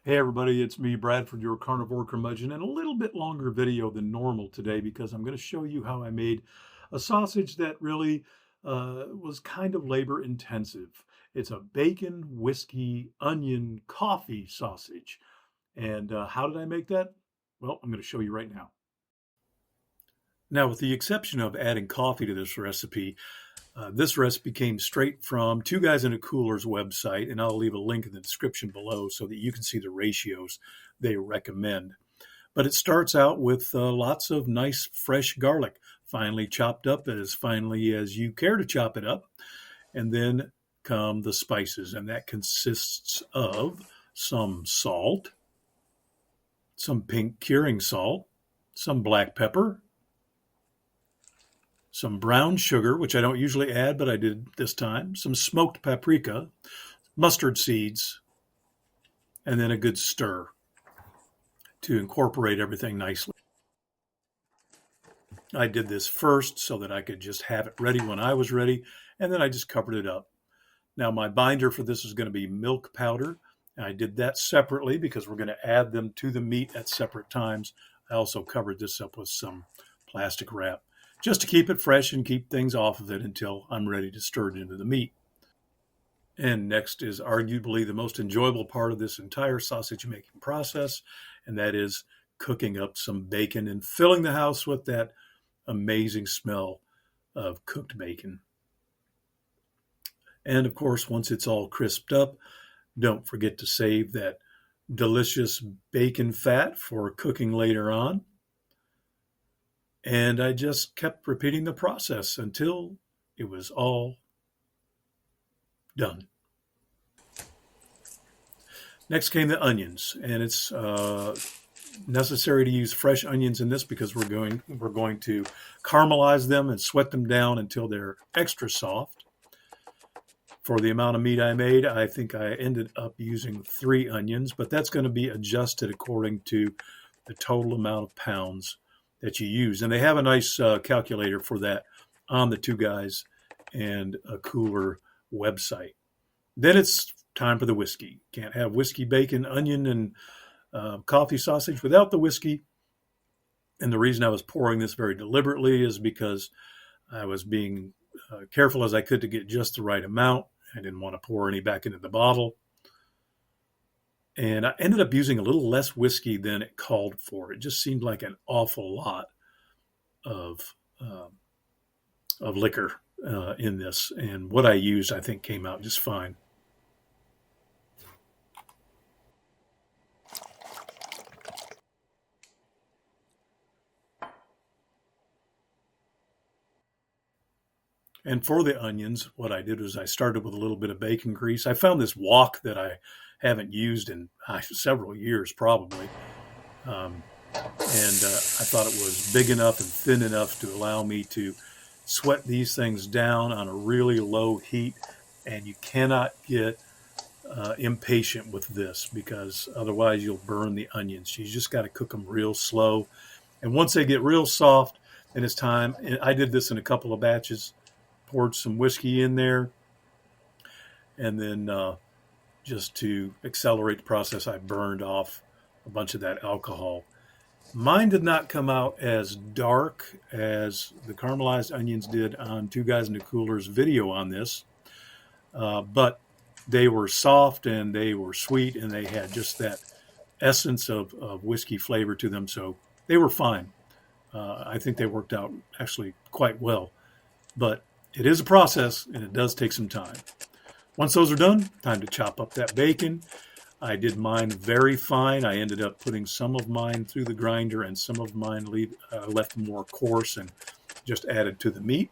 Hey everybody, it's me, Bradford, your carnivore curmudgeon, and a little bit longer video than normal today because I'm going to show you how I made a sausage that really was kind of labor intensive. It's a bacon, whiskey, onion, coffee sausage. And how did I make that? Well, I'm going to show you right now. Now, with the exception of adding coffee to this recipe came straight from Two Guys in a Cooler's website, and I'll leave a link in the description below so that you can see the ratios they recommend. But it starts out with lots of nice fresh garlic, finely chopped up as finely as you care to chop it up. And then come the spices, and that consists of some salt, some pink curing salt, some black pepper, some brown sugar, which I don't usually add, but I did this time, some smoked paprika, mustard seeds, and then a good stir to incorporate everything nicely. I did this first so that I could just have it ready when I was ready, and then I just covered it up. Now, my binder for this is going to be milk powder. I did that separately because we're going to add them to the meat at separate times. I also covered this up with some plastic wrap just to keep it fresh and keep things off of it until I'm ready to stir it into the meat. And next is arguably the most enjoyable part of this entire sausage making process, and that is cooking up some bacon and filling the house with that amazing smell of cooked bacon. And of course, once it's all crisped up, don't forget to save that delicious bacon fat for cooking later on. And I just kept repeating the process until it was all done. Next came the onions, and it's necessary to use fresh onions in this because we're going to caramelize them and sweat them down until they're extra soft. For the amount of meat I made, I think I ended up using 3 onions, but that's going to be adjusted according to the total amount of pounds that you use. And they have a nice calculator for that on the Two Guys and a Cooler website. Then it's time for the whiskey. Can't have whiskey, bacon, onion, and coffee sausage without the whiskey. And the reason I was pouring this very deliberately is because I was being careful as I could to get just the right amount. I didn't want to pour any back into the bottle. And I ended up using a little less whiskey than it called for. It just seemed like an awful lot of liquor in this. And what I used, I think, came out just fine. And for the onions, what I did was I started with a little bit of bacon grease. I found this wok that I haven't used in several years, probably. And I thought it was big enough and thin enough to allow me to sweat these things down on a really low heat. And you cannot get impatient with this because otherwise you'll burn the onions. You just got to cook them real slow. And once they get real soft, then it's time. And I did this in a couple of batches. Poured some whiskey in there, and then just to accelerate the process, I burned off a bunch of that alcohol. Mine did not come out as dark as the caramelized onions did on Two Guys in a Cooler's video on this, but they were soft and they were sweet and they had just that essence of whiskey flavor to them, so they were fine. I think they worked out actually quite well, but it is a process, and it does take some time. Once those are done, time to chop up that bacon. I did mine very fine. I ended up putting some of mine through the grinder and some of mine left more coarse and just added to the meat.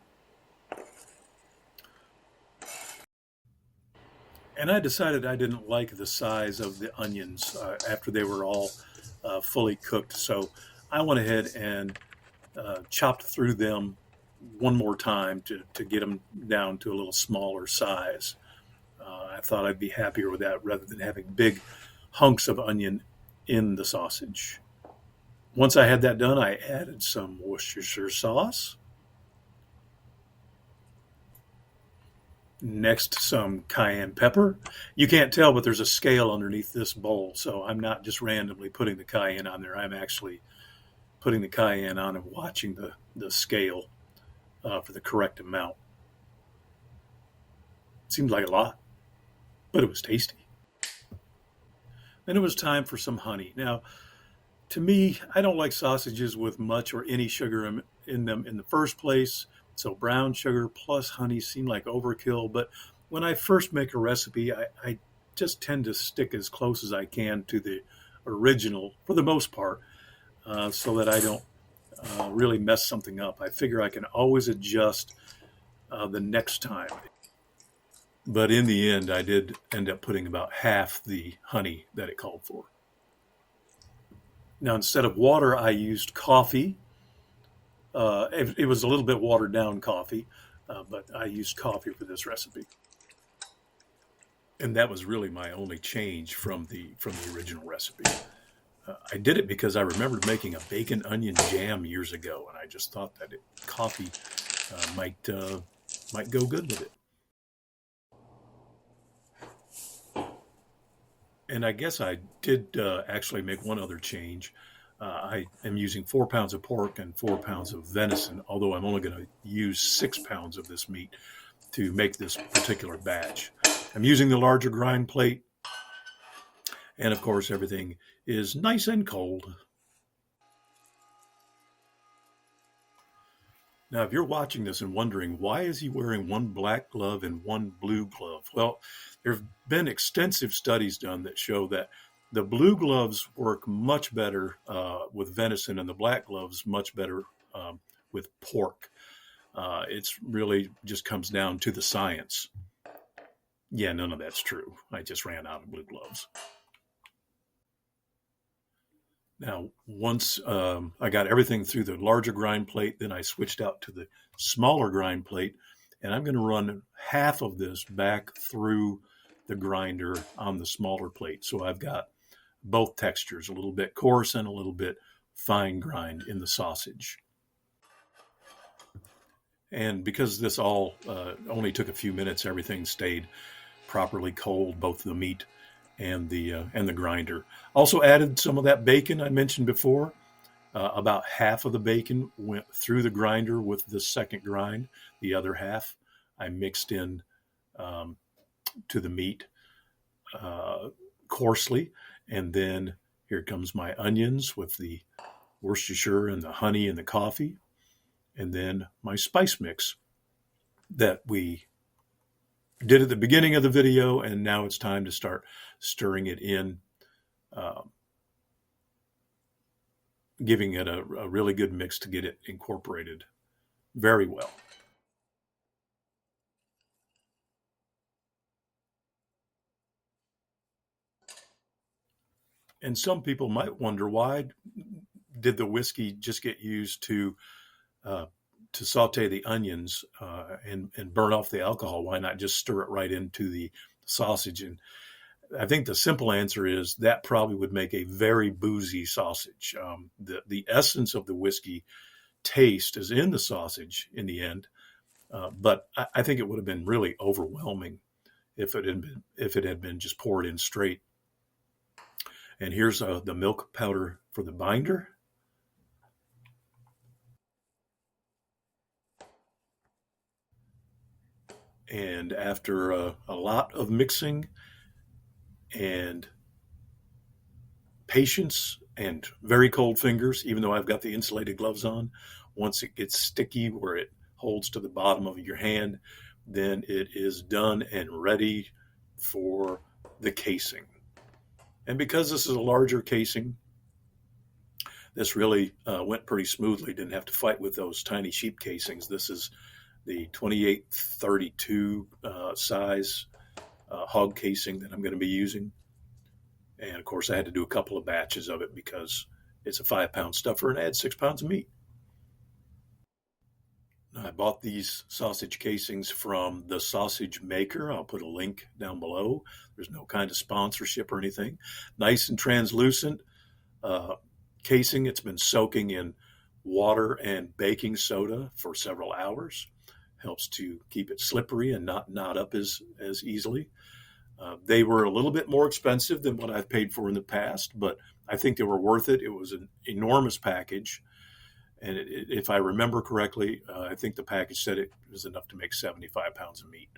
And I decided I didn't like the size of the onions after they were all fully cooked. So I went ahead and chopped through them one more time to get them down to a little smaller size. I thought I'd be happier with that rather than having big hunks of onion in the sausage. Once I had that done, I added some Worcestershire sauce. Next, some cayenne pepper. You can't tell, but there's a scale underneath this bowl, so I'm not just randomly putting the cayenne on there. I'm actually putting the cayenne on and watching the scale for the correct amount. Seemed like a lot, but it was tasty. Then it was time for some honey. Now, to me, I don't like sausages with much or any sugar in them in the first place. So brown sugar plus honey seem like overkill. But when I first make a recipe, I just tend to stick as close as I can to the original for the most part, so that I don't really mess something up. I figure I can always adjust the next time. But in the end, I did end up putting about half the honey that it called for. Now, instead of water, I used coffee. It was a little bit watered down coffee, but I used coffee for this recipe. And that was really my only change from the original recipe. I did it because I remembered making a bacon onion jam years ago, and I just thought that coffee might go good with it. And I guess I did actually make one other change. I am using 4 pounds of pork and 4 pounds of venison, although I'm only going to use 6 pounds of this meat to make this particular batch. I'm using the larger grind plate, and of course everything is nice and cold. Now, if you're watching this and wondering, why is he wearing one black glove and one blue glove? Well, there have been extensive studies done that show that the blue gloves work much better with venison, and the black gloves much better with pork. It's really just comes down to the science. Yeah, none of that's true. I just ran out of blue gloves. Now, once I got everything through the larger grind plate, then I switched out to the smaller grind plate, and I'm going to run half of this back through the grinder on the smaller plate. So I've got both textures, a little bit coarse and a little bit fine grind in the sausage. And because this all only took a few minutes, everything stayed properly cold, both the meat and the grinder. Also added some of that bacon I mentioned before. About half of the bacon went through the grinder with the second grind. The other half I mixed in to the meat coarsely. And then here comes my onions with the Worcestershire and the honey and the coffee. And then my spice mix that we did at the beginning of the video, and now it's time to start stirring it in, giving it a really good mix to get it incorporated very well. And some people might wonder, why did the whiskey just get used to saute the onions and burn off the alcohol? Why not just stir it right into the sausage? And I think the simple answer is that probably would make a very boozy sausage. The essence of the whiskey taste is in the sausage in the end, but I think it would have been really overwhelming if it had been just poured in straight. And here's the milk powder for the binder. And after a lot of mixing and patience and very cold fingers, even though I've got the insulated gloves on, once it gets sticky where it holds to the bottom of your hand, then it is done and ready for the casing. And because this is a larger casing, this really went pretty smoothly. Didn't have to fight with those tiny sheep casings. This is the 28-32 size hog casing that I'm going to be using. And of course, I had to do a couple of batches of it because it's a 5-pound stuffer and I had 6 pounds of meat. I bought these sausage casings from the Sausage Maker. I'll put a link down below. There's no kind of sponsorship or anything. Nice and translucent casing. It's been soaking in water and baking soda for several hours. helps to keep it slippery and not knot up as easily. They were a little bit more expensive than what I've paid for in the past, but I think they were worth it. It was an enormous package. And if I remember correctly, I think the package said it was enough to make 75 pounds of meat.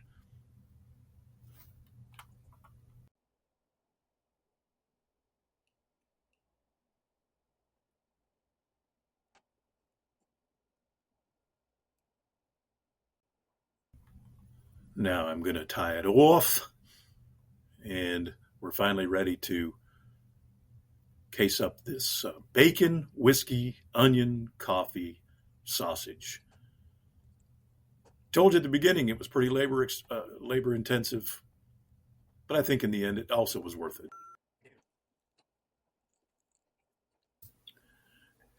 Now I'm going to tie it off, and we're finally ready to case up this bacon, whiskey, onion, coffee, sausage. Told you at the beginning it was pretty labor intensive, but I think in the end it also was worth it.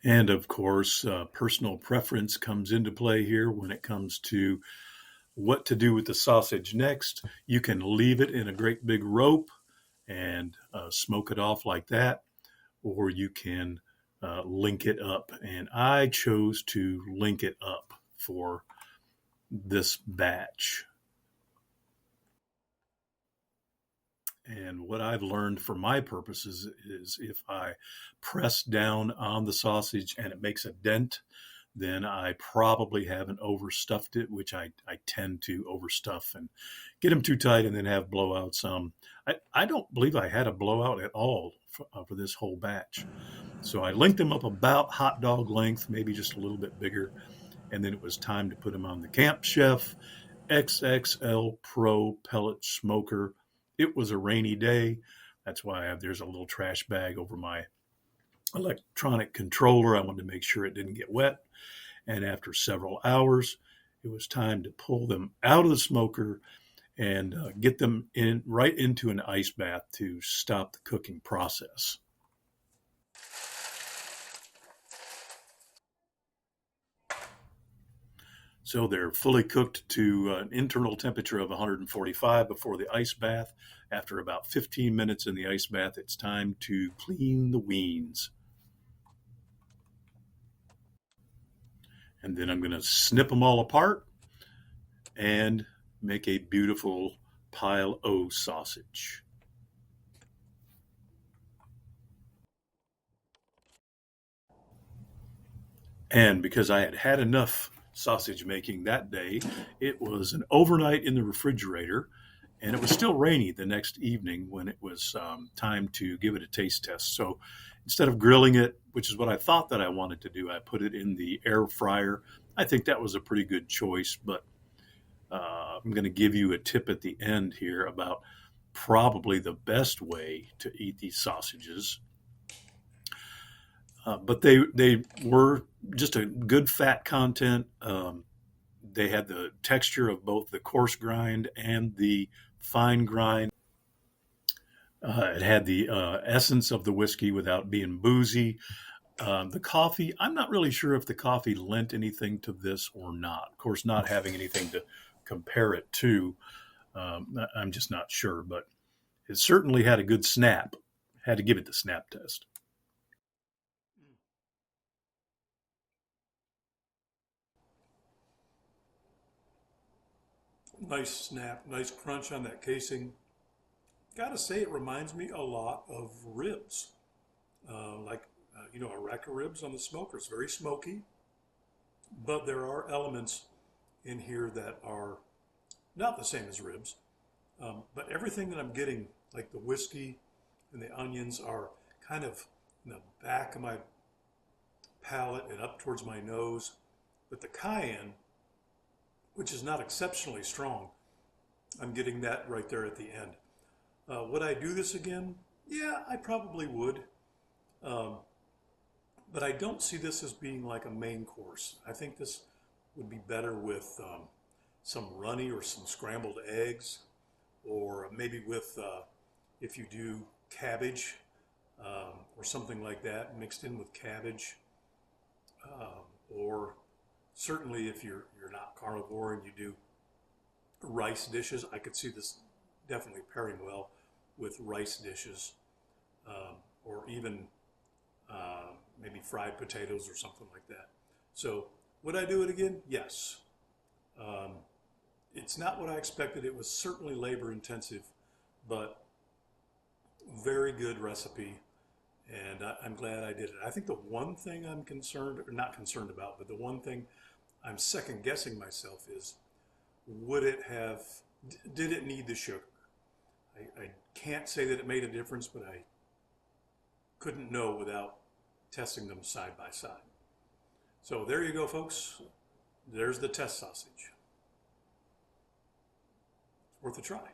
And of course, personal preference comes into play here when it comes to what to do with the sausage next. You can leave it in a great big rope and smoke it off like that, or you can link it up. And I chose to link it up for this batch. And what I've learned for my purposes is if I press down on the sausage and it makes a dent, then I probably haven't overstuffed it, which I tend to overstuff and get them too tight and then have blowouts. I don't believe I had a blowout at all for this whole batch. So I linked them up about hot dog length, maybe just a little bit bigger. And then it was time to put them on the Camp Chef XXL Pro pellet smoker. It was a rainy day. That's why there's a little trash bag over my electronic controller. I wanted to make sure it didn't get wet. And after several hours, it was time to pull them out of the smoker and get them in right into an ice bath to stop the cooking process. So they're fully cooked to an internal temperature of 145 before the ice bath. After about 15 minutes in the ice bath, it's time to clean the weens. And then I'm going to snip them all apart and make a beautiful pile o sausage. And because I had had enough sausage making that day, it was an overnight in the refrigerator, and it was still rainy the next evening when it was time to give it a taste test. So instead of grilling it, which is what I thought that I wanted to do, I put it in the air fryer. I think that was a pretty good choice, but I'm going to give you a tip at the end here about probably the best way to eat these sausages. But they were just a good fat content. They had the texture of both the coarse grind and the fine grind. It had the essence of the whiskey without being boozy. The coffee, I'm not really sure if the coffee lent anything to this or not. Of course, not having anything to compare it to, I'm just not sure. But it certainly had a good snap. Had to give it the snap test. Nice snap, nice crunch on that casing. Gotta say, it reminds me a lot of ribs, a rack of ribs on the smoker. It's very smoky, but there are elements in here that are not the same as ribs. But everything that I'm getting, like the whiskey and the onions, are kind of in the back of my palate and up towards my nose. But the cayenne, which is not exceptionally strong, I'm getting that right there at the end. Would I do this again? Yeah, I probably would. Um, but I don't see this as being like a main course. I think this would be better with some runny or some scrambled eggs, or maybe with, if you do cabbage or something like that, mixed in with cabbage, or certainly if you're not carnivore and you do rice dishes, I could see this definitely pairing well with rice dishes, or even maybe fried potatoes or something like that. So would I do it again? Yes. It's not what I expected. It was certainly labor intensive, but very good recipe. And I'm glad I did it. I think the one thing I'm concerned, or not concerned about, but the one thing I'm second guessing myself is, would it have, did it need the sugar? I can't say that it made a difference, but I couldn't know without testing them side by side. So there you go, folks. There's the test sausage. It's worth a try.